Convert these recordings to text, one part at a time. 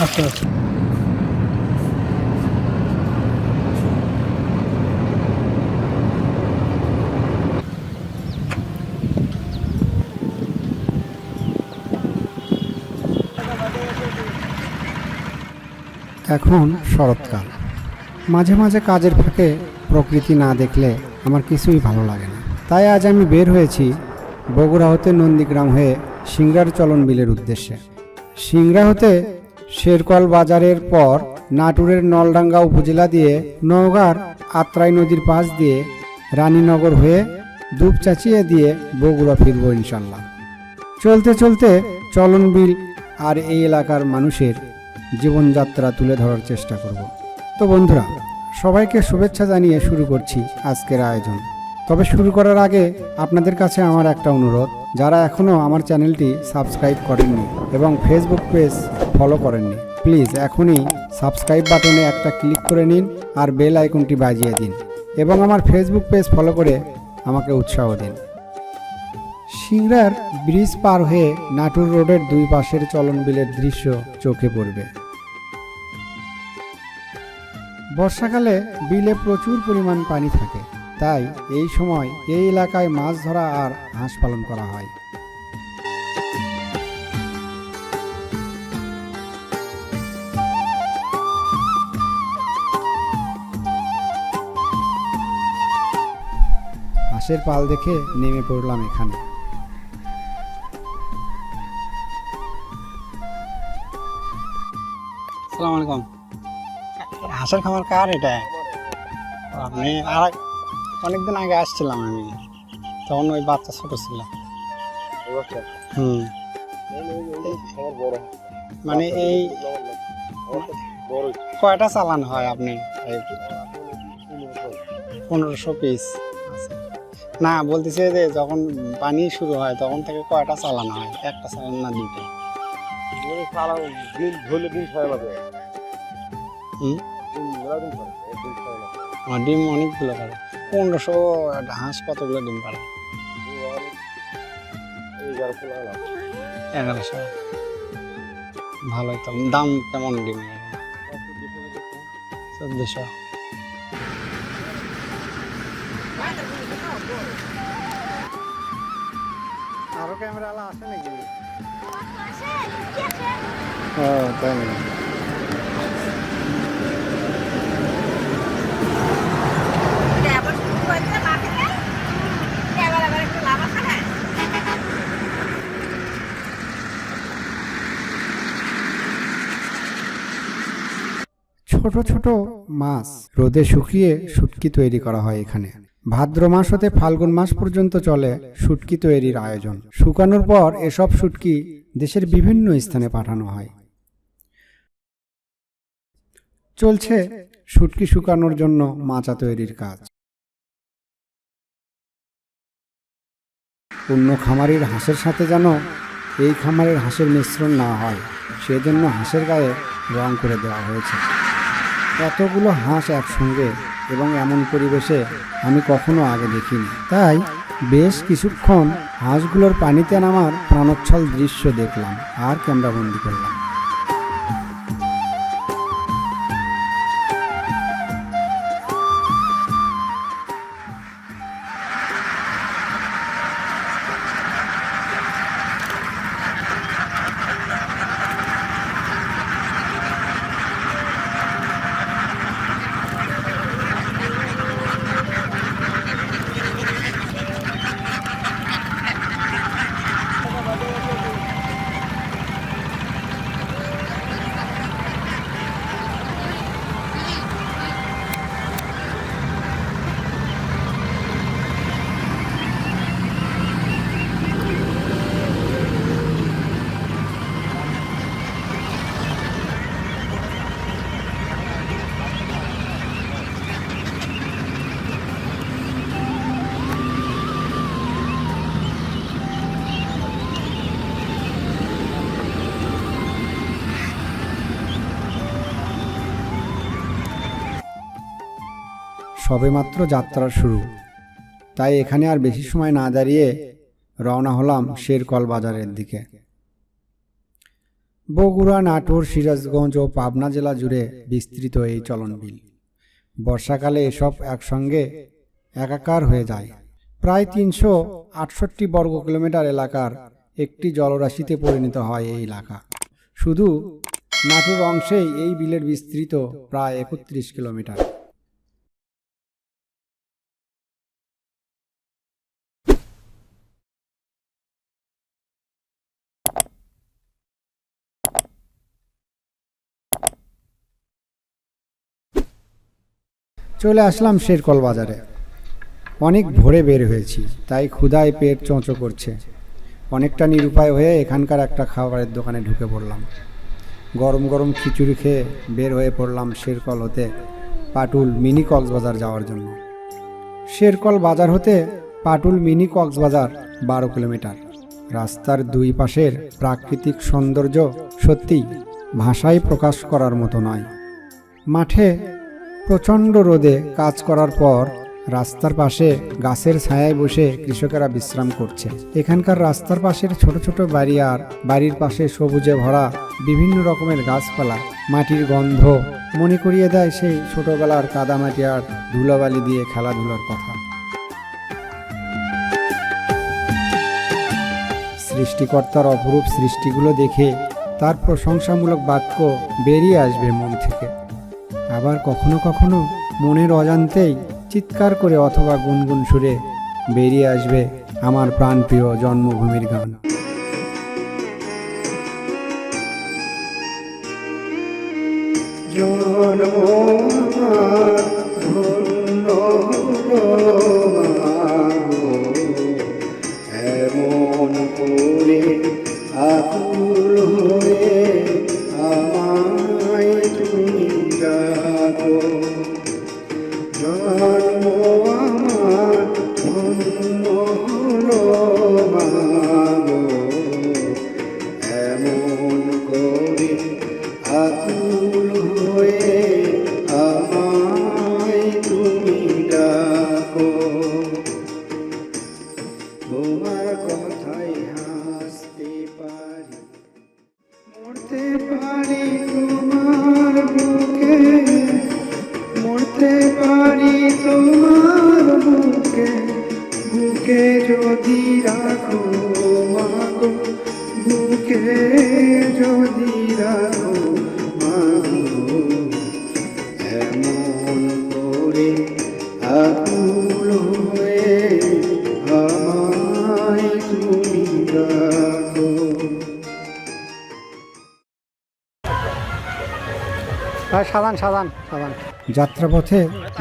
আচ্ছা আচ্ছা। এখন শরৎকাল, মাঝে মাঝে কাজের ফাঁকে প্রকৃতি না দেখলে আমার কিছুই ভালো লাগে না। তাই আজ আমি বের হয়েছি বগুড়া হতে নন্দীগ্রাম হয়ে সিংড়ার চলন বিলের উদ্দেশ্যে। সিংড়া হতে শেরকল বাজারের পর নাটোরের নলডাঙ্গা উপজেলা দিয়ে নওগাঁর আত্রাই নদীর পাশ দিয়ে রানীনগর হয়ে দুপচাচিয়ে দিয়ে বগুড়া ফিরব ইনশাল্লাহ। চলতে চলতে চলন বিল আর এই এলাকার মানুষের জীবনযাত্রা তুলে ধরার চেষ্টা করব। তো বন্ধুরা, সবাইকে শুভেচ্ছা জানিয়ে শুরু করছি আজকের আয়োজন। তবে শুরু করার আগে আপনাদের কাছে আমার একটা অনুরোধ, যারা এখনও আমার চ্যানেলটি সাবস্ক্রাইব করেননি এবং ফেসবুক পেজ ফলো করেননি, প্লিজ এখনই সাবস্ক্রাইব বাটনে একটা ক্লিক করে নিন আর বেল আইকনটি বাজিয়ে দিন এবং আমার ফেসবুক পেজ ফলো করে আমাকে উৎসাহ দিন। সিংড়ার ব্রিজ পার হয়ে নাটোর রোডের দুই পাশের চলন বিলের দৃশ্য চোখে পড়বে। বর্ষাকালে বিলে প্রচুর পরিমাণ পানি থাকে, তাই এই সময় এই এলাকায় মাছ ধরা আর হাঁস পালন করা হয়। হাঁসের পাল দেখে নেমে পড়লাম এখানে। আসসালামু আলাইকুম। হাঁসের খামার কার এটা? আপনি আর অনেকদিন আগে আসছিলাম আমি, তখন ওই বাচ্চা ছোট ছিল। মানে এই কয়টা চালান হয় আপনি? 1500 পিস। না, বলতেছে যে যখন পানি শুরু হয় তখন থেকে কয়টা চালান হয়? একটা চালান না দুটো? ডিম অনেকগুলো পারে। 1500 হাঁস কতগুলো ডিম পারে? 1100। ভালোই তো। দাম কেমন ডিম? 1400। আরো ক্যামেরা আলা আসে নাকি? তাই নাকি? ছোট ছোট মাছ রোদে শুকিয়ে শুটকি তৈরি করা হয় এখানে। ভাদ্র মাস হতে ফাল্গুন মাস পর্যন্ত চলে শুটকি তৈরির আয়োজন। শুকানোর পর এসব শুটকি দেশের বিভিন্ন স্থানে পাঠানো হয়। চলছে শুটকি শুকানোর জন্য মাচা তৈরির কাজ। অন্য খামারের হাঁসের সাথে যেন এই খামারের হাঁসের মিশ্রণ না হয়, সেজন্য হাঁসের গায়ে রং করে দেওয়া হয়েছে। এতগুলো হাঁস একসঙ্গে এবং এমন পরিবেশে আমি কখনো আগে দেখিনি, তাই বেশ কিছুক্ষণ হাঁসগুলোর পানিতে নামার প্রাণোচ্ছল দৃশ্য দেখলাম আর ক্যামেরাবন্দি করলাম। সবেমাত্র যাত্রার শুরু, তাই এখানে আর বেশি সময় না দাঁড়িয়ে রওনা হলাম শেরকল বাজারের দিকে। বগুড়া, নাটোর, সিরাজগঞ্জ ও পাবনা জেলা জুড়ে বিস্তৃত এই চলন বিল। বর্ষাকালে এসব একসঙ্গে একাকার হয়ে যায়। প্রায় 368 বর্গ কিলোমিটার এলাকার একটি জলরাশিতে পরিণত হয় এই এলাকা। শুধু নাটোর অংশেই এই বিলের বিস্তৃত প্রায় 31 কিলোমিটার। চলে আসলাম শেরকল বাজারে। অনেক ভোরে বের হয়েছি, তাই ক্ষুধায় পেট চোঁচো করছে। অনেকটা নিরুপায় হয়ে এখানকার একটা খাবারের দোকানে ঢুকে পড়লাম। গরম গরম খিচুড়ি খেয়ে বের হয়ে পড়লাম শেরকল হতে পাটুল মিনি কক্সবাজার যাওয়ার জন্য। শেরকল বাজার হতে পাটুল মিনি কক্সবাজার 12 কিলোমিটার। রাস্তার দুই পাশের প্রাকৃতিক সৌন্দর্য সত্যিই ভাষায় প্রকাশ করার মতো নয়। মাঠে প্রচণ্ড রোদে কাজ করার পর রাস্তার পাশে গাছের ছায়ায় বসে কৃষকেরা বিশ্রাম করছে। এখানকার রাস্তার পাশের ছোট ছোট বাড়ি আর বাড়ির পাশে সবুজে ভরা বিভিন্ন রকমের গাছপালা, মাটির গন্ধ মনে করিয়ে দেয় সেই ছোটবেলার কাদামাটি আর ধুলোবালি দিয়ে খেলাধুলার কথা। সৃষ্টিকর্তার অপরূপ সৃষ্টিগুলো দেখে তার প্রশংসামূলক বাক্য বেরিয়ে আসবে মন থেকে। আবার কখনো কখনো মনের অজান্তেই চিৎকার করে অথবা গুনগুন সুরে বেরিয়ে আসবে আমার প্রাণপ্রিয় জন্মভূমির গান। এমন করে আকুল হয়ে আমায় তুমি ডাকো, জন্ম আমার ধন্য হলো মাগো। এমন করে আকুল হয়ে আমায় তুমি ডাকো, তোমার কথাই হাসতে পারি, মরতে পারি তোমার বুকে, মরতে পারি তোমার বুকে, বুকে যদি রাখো মাগো, বুকে যদি রাখো মাগো। এমন করে আকুল হয়ে আমায় তুমি রাখো। সাজান সাজান সাজান। যাত্রাপথে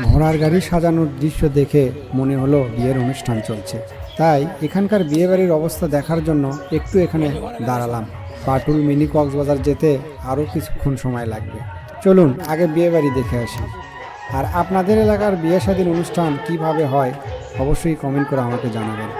ঘোড়ার গাড়ি সাজানোর দৃশ্য দেখে মনে হলো বিয়ের অনুষ্ঠান চলছে, তাই এখানকার বিয়ে বাড়ির অবস্থা দেখার জন্য একটু এখানে দাঁড়ালাম। পাটুল মিনি কক্সবাজার যেতে আরও কিছুক্ষণ সময় লাগবে। চলুন আগে বিয়ে বাড়ি দেখে আসি। আর আপনাদের এলাকার বিয়ে শাদীর অনুষ্ঠান কিভাবে হয় অবশ্যই কমেন্ট করে আমাকে জানাবেন।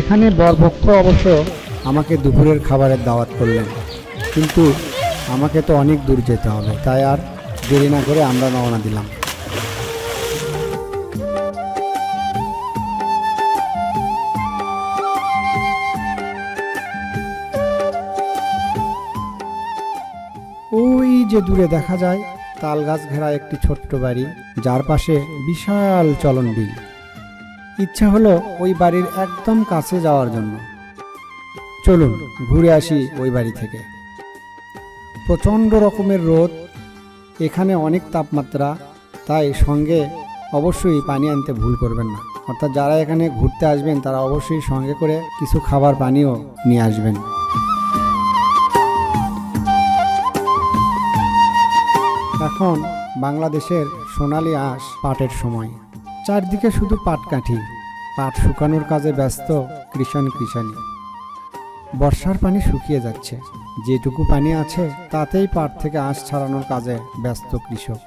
এখানে বরপক্ষ অবশ্য আমাকে দুপুরের খাবারের দাওয়াত করলেন, কিন্তু আমাকে তো অনেক দূর যেতে হবে, তাই আর দেরি না করে আমরা রওনা দিলাম। ওই যে দূরে দেখা যায় তাল গাছ ঘেরা একটি ছোট্ট বাড়ি, যার পাশে বিশাল চলন বিল। ইচ্ছা হলো ওই বাড়ির একদম কাছে যাওয়ার জন্য। চলুন ঘুরে আসি ওই বাড়ি থেকে। প্রচণ্ড রকমের রোদ, এখানে অনেক তাপমাত্রা, তাই সঙ্গে অবশ্যই পানি আনতে ভুল করবেন না। অর্থাৎ যারা এখানে ঘুরতে আসবেন তারা অবশ্যই সঙ্গে করে কিছু খাবার পানিও নিয়ে আসবেন। এখন বাংলাদেশের সোনালী আঁশ পাটের সময়। চারদিকে শুধু পাটকাঠি, পাট শুকানোর কাজে ব্যস্ত কৃষাণী। বর্ষার পানি শুকিয়ে যাচ্ছে, যেটুকু পানি আছে তাতেই পাট থেকে আঁশ ছাড়ানোর কাজে ব্যস্ত কৃষক।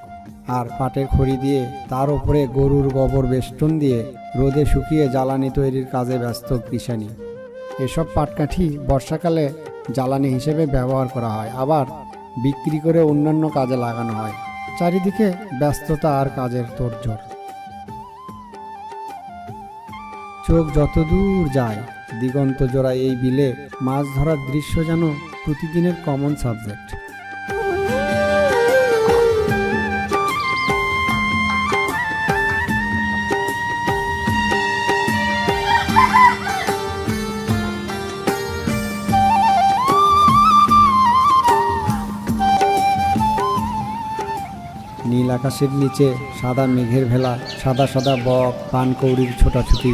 আর পাটের খড়ি দিয়ে তার উপরে গরুর গোবর বেষ্টন দিয়ে রোদে শুকিয়ে জ্বালানি তৈরির কাজে ব্যস্ত কৃষানি। এসব পাটকাঠি বর্ষাকালে জ্বালানি হিসেবে ব্যবহার করা হয়, আবার বিক্রি করে অন্যান্য কাজে লাগানো হয়। চারিদিকে ব্যস্ততা আর কাজের তোড়জোড়। চোখ যত দূর যায় দিগন্ত জোড়া এই বিলে মাছ ধরার দৃশ্য যেন প্রতিদিনের কমন সাবজেক্ট। নীল আকাশের নিচে সাদা মেঘের ভেলা, সাদা সাদা বক, পানকৌড়ির ছোটাছুটি,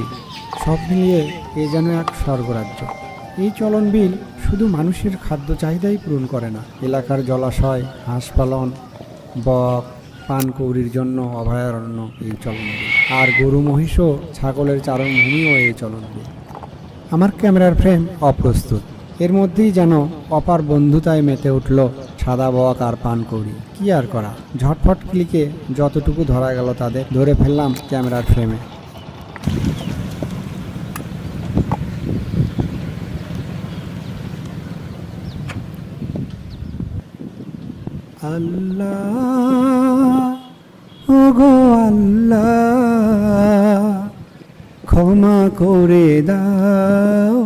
সব মিলিয়ে এ যেন এক স্বর্গরাজ্য। এই চলন বিল শুধু মানুষের খাদ্য চাহিদাই পূরণ করে না, এলাকার জলাশয়, হাঁস পালন, বক, পানকৌড়ির জন্য অভয়ারণ্য এই চলন বিল, আর গরু মহিষ ও ছাগলের চারণভূমিও এই চলন বিল। আমার ক্যামেরার ফ্রেম অপ্রস্তুত, এর মধ্যেই যেন অপার বন্ধুতায় মেতে উঠল সাদা বক আর পানকৌড়ি। কি আর করা, ঝটফট ক্লিকে যতটুকু ধরা গেল তাদের ধরে ফেললাম ক্যামেরার ফ্রেমে। আল্লাহ, ওগো আল্লাহ, ক্ষমা করে দাও,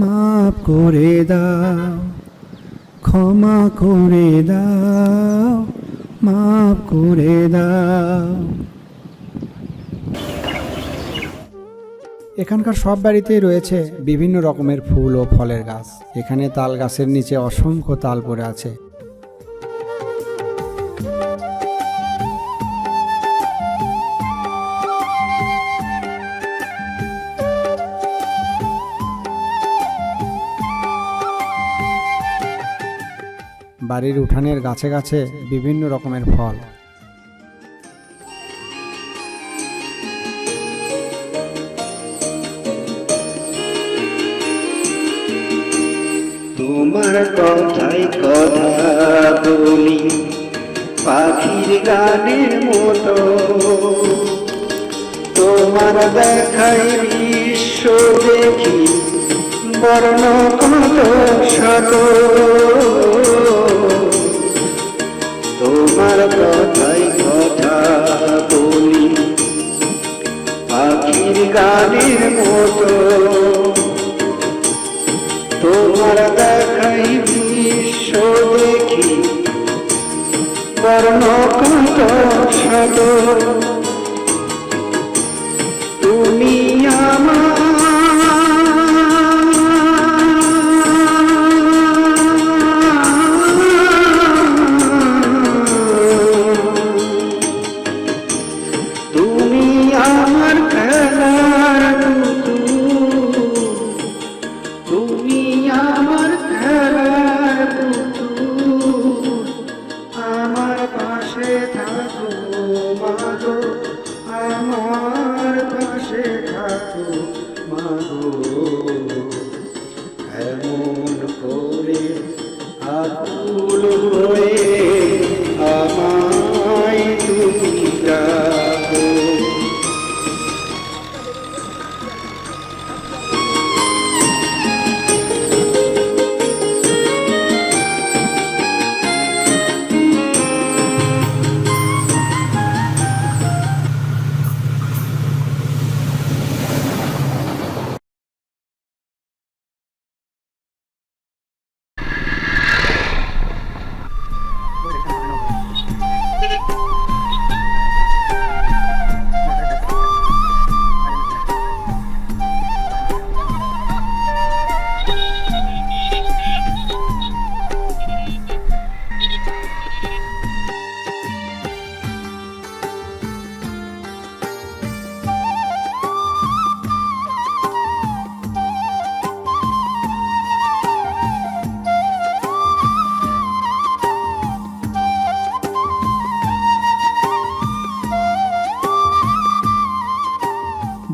মাফ করে দাও, ক্ষমা করে দাও, মাফ করে দাও। এখানকার সব বাড়িতেই রয়েছে বিভিন্ন রকমের ফুল ও ফলের গাছ। এখানে তাল গাছের নিচে অসংখ্য তাল পড়ে আছে। বাড়ির উঠানের গাছে গাছে বিভিন্ন রকমের ফল। তোমার কথাই কথা বলি পাখির গানের মতো, তোমার দেখাই বিশ্ব দেখি বর্ণ কত শত। তোমার কথাই কথা বলি পাখির গানের মতো, তোমার দেখাই বিশ্ব দেখি বর্ণ কত শত। তুমি আমার তুমি আমার খেলার পুতুল, তুমি আমার খেলার পুতুল, আমার পাশে থাকো মাগো, আমার পাশে থাকো মাগো। এমন করে আকুল হয়ে আমায় তুমি ডাকো।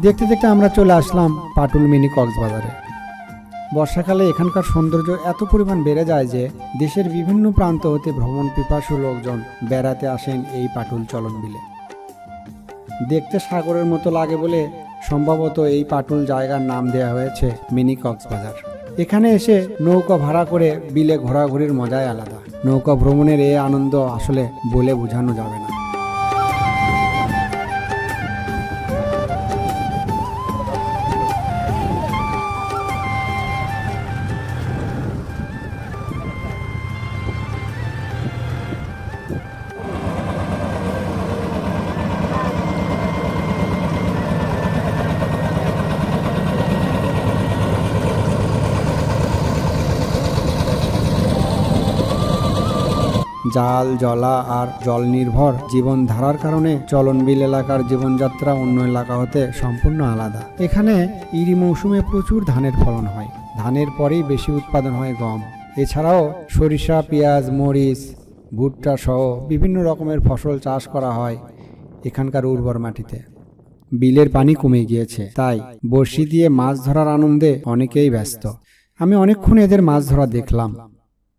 দেখতে দেখতে আমরা চলে আসলাম পাটুল মিনি কক্সবাজারে। বর্ষাকালে এখানকার সৌন্দর্য এত পরিমাণ বেড়ে যায় যে দেশের বিভিন্ন প্রান্ত হতে ভ্রমণ পিপাসু লোকজন বেড়াতে আসেন এই পাটুল চলন বিলে। দেখতে সাগরের মতো লাগে বলে সম্ভবত এই পাটুল জায়গার নাম দেওয়া হয়েছে মিনি কক্সবাজার। এখানে এসে নৌকা ভাড়া করে বিলে ঘোরাঘুরির মজাই আলাদা। নৌকা ভ্রমণের এই আনন্দ আসলে বলে বোঝানো যাবে না। জাল জলা আর জল নির্ভর জীবনধারার কারণে চলনবিল এলাকার জীবনযাত্রা অন্য এলাকা হতে সম্পূর্ণ আলাদা। এখানে ইরি মৌসুমে প্রচুর ধানের ফলন হয়। ধানের পরেই বেশি উৎপাদন হয় গম। এছাড়াও সরিষা, পেঁয়াজ, মরিচ, ভুট্টা সহ বিভিন্ন রকমের ফসল চাষ করা হয় এখানকার উর্বর মাটিতে। বিলের পানি কমে গিয়েছে, তাই বড়শি দিয়ে মাছ ধরার আনন্দে অনেকেই ব্যস্ত। আমি অনেকক্ষণ এদের মাছ ধরা দেখলাম।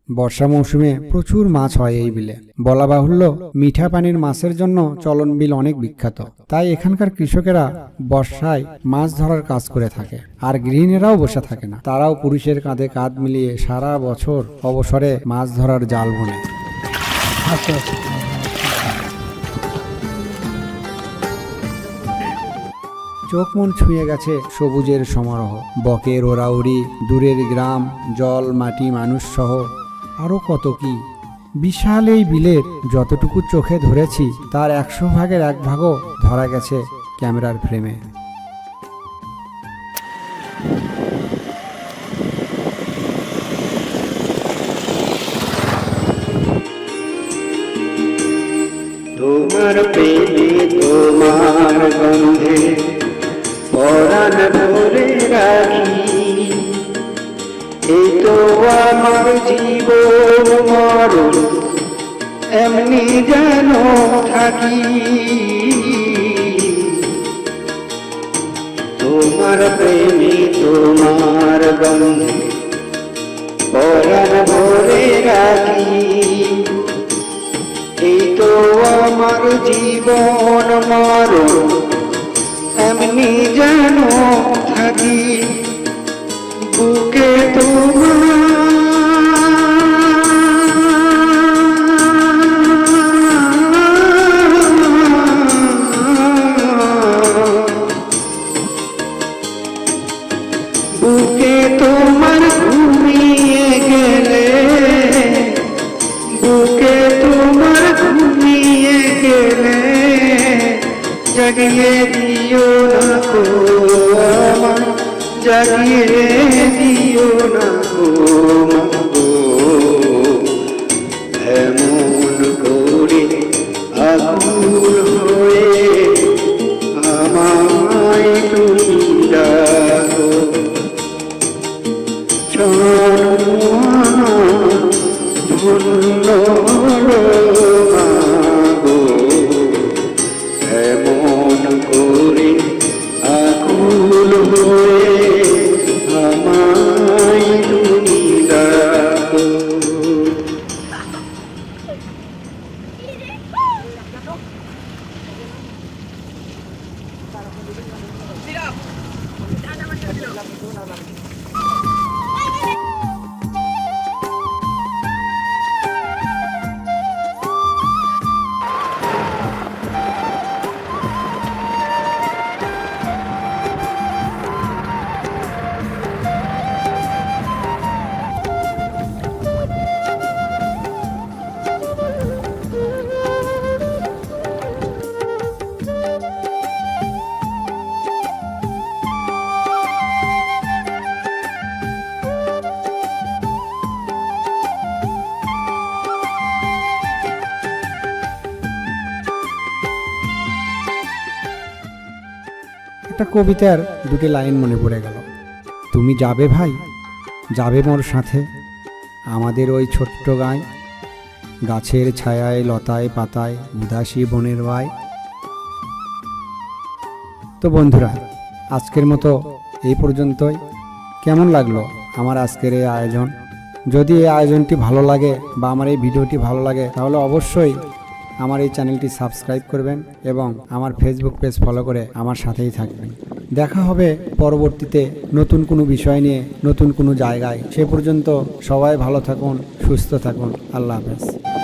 বর্ষা মৌসুমে প্রচুর মাছ হয় এই বিলে। বলা বাহুল্য, মিঠা পানির মাছের জন্য চলন বিল অনেক বিখ্যাত। তাই এখানকার কৃষকেরা বর্ষায় মাছ ধরার কাজ করে থাকে। আর গৃহিণীরাও বসে থাকে না, তারাও পুরুষের কাঁধে কাঁধ মিলিয়ে সারা বছর অবসরে মাছ ধরার জাল বোনে। আচ্ছা, চোখ মন ছুঁয়ে গেছে সবুজের সমারোহ, বকের ওরাউরি, দূরের গ্রাম, জল, মাটি, মানুষ সহ আরও কত কি। বিশাল এই বিলের যতটুকু চোখে ধরেছি তার 100 ভাগের 1 ভাগও ধরা গেছে ক্যামেরার ফ্রেমে। তোমার প্রেমে তোমার গন্ধে পরাণ ভরে রাখি, এই তো আমার জীবন মরণ এমনি যেন থাকি। তোমার প্রেমে তোমার গন্ধে পরাণ ভরে রাখি, এই তো আমার জীবন মরণ এমনি যেন থাকি। বুকে বুকে তোমার ঘুমিয়ে গেলে, বুকে তোমার ঘুমিয়ে গেলে জাগিয়ে দিও না গো আমার, জাগিয়ে দিও না গো মাগো। এমন করে আকুল হয়ে আমায় তুমি ডাকো, ধন্য মাগো। এমন করে আকুল হয়ে আমায় তুমি ডাকো। একটা কবিতার দুটি লাইন মনে পড়ে গেল। তুমি যাবে ভাই, যাবে মোর সাথে আমাদের ওই ছোট্ট গাঁয়, গাছের ছায়ায় লতায় পাতায় উদাসী বনের বাই। তো বন্ধুরা, আজকের মতো এই পর্যন্তই। কেমন লাগলো আমার আজকের এই আয়োজন। যদি এই আয়োজনটি ভালো লাগে বা আমার এই ভিডিওটি ভালো লাগে তাহলে অবশ্যই আমার এই চ্যানেলটি সাবস্ক্রাইব করবেন এবং আমার ফেসবুক পেজ ফলো করে আমার সাথেই থাকবেন। দেখা হবে পরবর্তীতে নতুন কোনো বিষয় নিয়ে, নতুন কোনো জায়গায়। সে পর্যন্ত সবাই ভালো থাকুন, সুস্থ থাকুন। আল্লাহ হাফেজ।